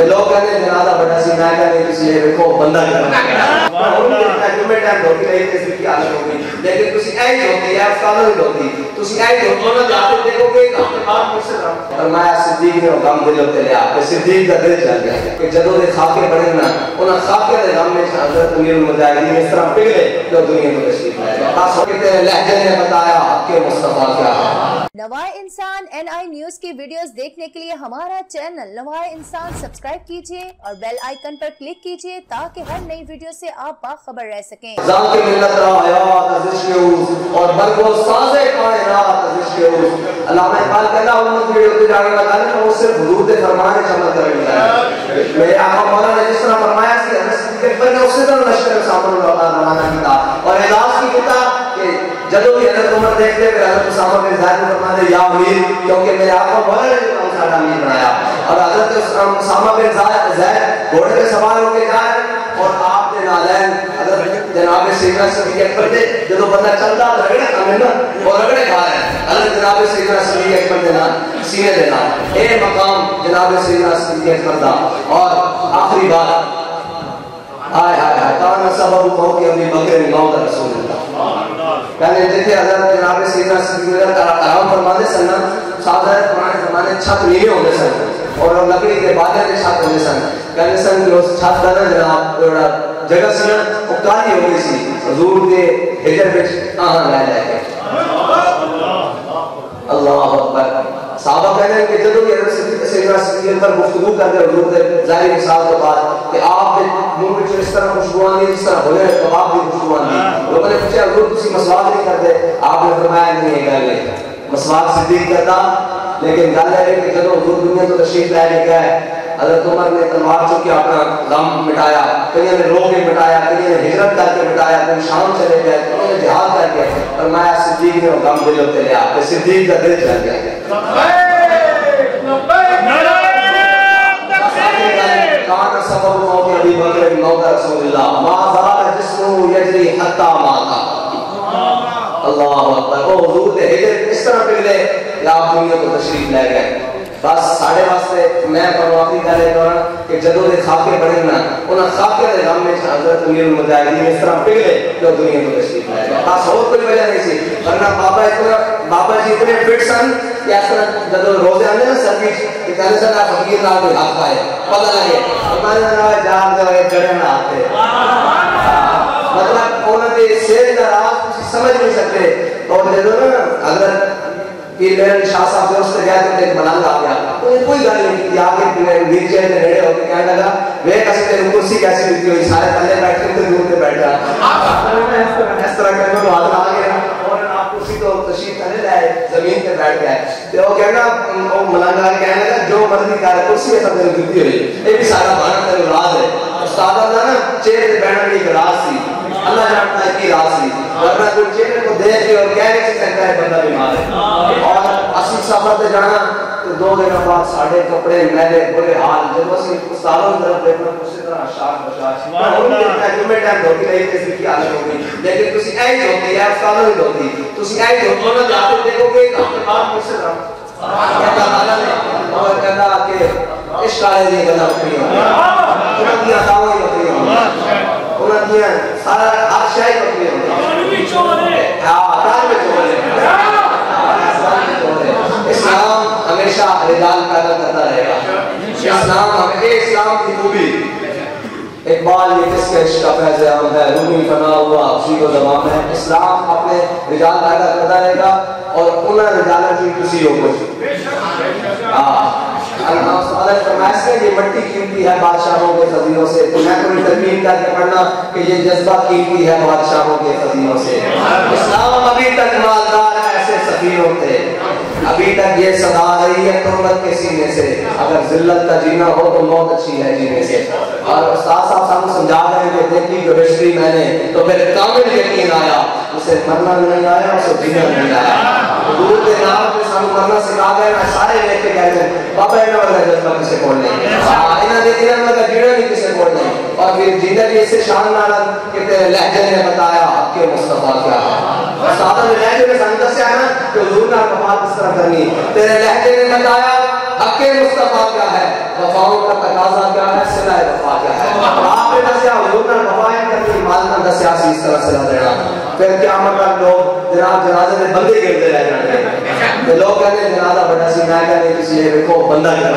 لوگ کہتے جنازہ بڑا سی میں کہتے کسی یہ دیکھو بندہ لیکن تسی ایج ہوتی ہے استادوں بھی ہوتی تسی ایج ہوتی نہ جاتے دیکھو کہ فرمایا صدیق نے غم دل تے لیا کہ صدیق کا دل چل گیا کہ جدوں دے خاکے بڑے نا انہاں خاکے دے غم میں حضرت امیر المجاہدین اس طرح پگھلے جو دنیا کو تشریف لائے گا خاص کر کے لہجے نے بتایا کہ مصطفیٰ کیا ہے۔ نوائے انسان NI نیوز کی ویڈیوز دیکھنے کے لیے ہمارا چینل نوائے انسان سبسکرائب کیجئے اور بیل آئیکن پر کلک کیجئے تاکہ ہر نئی ویڈیو سے آپ باخبر رہ سکیں۔ ذات ملت را حیات ازش کے اور برگو ساز کائنات ازش کے علامہ اقبال کہنا امت ویڈیو تے جانے لگا ہے وہ صرف حضور دے فرمان سے عمل کرنے لگا ہے۔ میرے آقا مولا نے جس طرح فرمایا کہ انس کے پر نے اسی طرح لشکر سامنے روانہ کیا اور اعزاز کی کتاب کہ جدو بھی حضرت عمر دیکھتے پھر حضرت اسامہ بن زید کو فرماتے یا امیر کیونکہ میرے آقا مولا نے جو سارا امیر بنایا اور حضرت اسامہ بن زید گھوڑے پہ سوار ہو کے جائے اور آپ کے نالین حضرت جناب سیدنا صدیق اکبر دے جدو بندہ چلتا رگڑے کھانے نا اور رگڑے کھا رہے ہیں حضرت جناب سیدنا صدیق اکبر دینا سینے دینا اے مقام جناب سیدنا صدیق اکبر دا اور آخری بات آئے آئے آئے کانا سبب موت ابی بکر موت رسول اللہ کہنے جیتے حضرت جناب سیدنا صدیق اکبر آرام فرمانے سننا سادھر پرانے زمانے چھت نیلے ہونے سن اور لکڑی کے باجے کے چھت ہونے سن کہنے سن کہ اس چھت کا نا جناب جگہ سی نا وہ کالی ہو گئی سی حضور کے ہجر وچ آہاں لے لے کے اللہ اکبر صحابہ کہنے کہ جدو کہ حضرت سیدنا صدیق پر گفتگو کرتے حضور کے ظاہری مثال کے بعد کہ آپ منہ میں اس طرح خوشبو آندی جس طرح بھولے کباب کی خوشبو آندی لوگوں نے پوچھا حضور تسی مسواک نہیں کرتے آپ نے فرمایا نہیں ہے گل مسواک صدیق کرتا لیکن گل ہے کہ جدو حضور دنیا تو تشریف لے کے گئے حضرت عمر نے تلوار چوک کے اپنا غم مٹایا کئی نے رو کے مٹایا کئی نے ہجرت کر کے مٹایا کوئی شام چلے گئے کئی نے جہاد کر کے فرمایا صدیق نے غم دل تے لیا کہ صدیق کا دل چل گیا کان سبب موت ابی بکر موت رسول اللہ ما زال جسمه یجری حتی ماتا اللہ اکبر وہ حضور دے ہجرت اس طرح پگلے کہ آپ دنیا کو تشریف لے گئے بس ساڑھے واسطے میں پرواتی کر رہے دورا کہ جدو دے خاکے بڑھے نا انہاں خاکے دے غم میں حضرت امیر المجاہدین اس طرح پگلے جو دنیا کو تشریف لے گئے بس اور کوئی وجہ نہیں سی ورنہ بابا جی اتنے فٹ سن کہ اس طرح جدو روزے آنے نا سرویس کہ کہنے سن آپ فقیر نہ کوئی حق پائے پتہ لگے ہمارے نہ جان دے جڑے نہ آتے مطلب انہوں نے سیر کا راز کسی سمجھ نہیں سکتے اور جدو نا حضرت پیر میرے شاہ صاحب سے اس سے گیا تو ایک ملنگ آ گیا کوئی گل نہیں کی آگے نیچے نے نیڑے ہو کے کہنے لگا وہ کسی تیری کرسی کیسی ملتی ہوئی سارے پہلے بیٹھے تو دور پہ بیٹھ جا اس طرح کرنے کو حاضر آ گیا اور آپ کرسی تو تشریف کرنے لائے زمین پہ بیٹھ گئے تو وہ کہنا وہ ملنگ آ کے کہنے لگا جو مرضی کر کرسی ہے سب نے ملتی ہوئی یہ بھی سارا بہانا تیرے راز ہے استاد کا نا چہرے پہ بیٹھنے کی ایک راز تھی اللہ جانتا ہے کی راز تھی ورنہ کوئی چہرے کو دیکھ کے اور کہہ نہیں سکتا ہے بندہ بیمار ہے اور اسی سفر پہ جانا تو 2 دن بعد ساڑھے کپڑے میلے برے حال جب اسی استادوں کی طرف دیکھنا اسی طرح شاک بشاک میں ٹائم دھوکی نہیں تھی اس کی حالت ہوگی لیکن تسی ایج ہوتی ہے استادوں کی ہوتی تسی ایج ہوتی نہ جاتے دیکھو کہ ایک ہفتے بعد مجھ سے رہا کہتا تعالیٰ نے اور کہتا کہ عشق آلے دی گلا اپنی ہوگی انہوں کی عطاویں اپنی ہوگی انہوں کی سارا ہر شاہی اپنی ہوگی تعلیم چولے اسلام ہمیشہ رجال پیدا کرتا رہے گا اسلام کی خوبی اقبال یہ کس کے عشق کا فیض عام ہے رومی فنا ہوا خوشی کو زمان ہے اسلام اپنے رجال پیدا کرتا رہے گا اور انہیں رجالہ کی کسی ہو کچھ اللہ فرمائش ہے یہ مٹی قیمتی ہے بادشاہوں کے خزینوں سے تو میں کوئی ترمیم کر کے پڑھنا کہ یہ جذبہ قیمتی ہے بادشاہوں کے خزینوں سے اسلام ابھی تک مالدار ہے ایسے سفیروں تھے ابھی تک یہ صدا رہی ہے تربت کے سینے سے اگر ذلت کا جینا ہو تو موت اچھی ہے جینے سے اور استاد صاحب صاحب سمجھا رہے ہیں کہ دیکھی جو ہسٹری میں نے تو پھر کامل یقین آیا اسے مرنا نہیں آیا اسے جینا نہیں آیا حضور کے نام پہ سانو مرنا سکھا گئے نا سارے لے کے کہتے ہیں بابا انہوں نے جذبہ کسے کوڑ نہیں انہوں نے انہوں نے جینا نہیں کسے کوڑ نہیں اور پھر جینا بھی اسے شان نالا کہ تیرے لہجے نے بتایا کہ مصطفیٰ کیا ہے استاد نے لہجے میں سانو دسیا ہے نا کہ حضور نے کمال کس طرح کرنی تیرے لہجے نے بتایا حق مصطفیٰ کیا ہے، وفاؤں کا تقاضا کیا ہے، صلہ وفا کیا ہے. آپ نے دسیا حضور نے وفائیں کرنی، مال نہ دسیا سی اس طرح صلہ دینا. پھر قیامت تک لوگ جناب جنازے میں بندے گرتے رہ جاتے ہیں. لوگ کہتے ہیں جنازہ بڑا سی، میں کہتے ہیں کسی نے دیکھو بندہ گرا.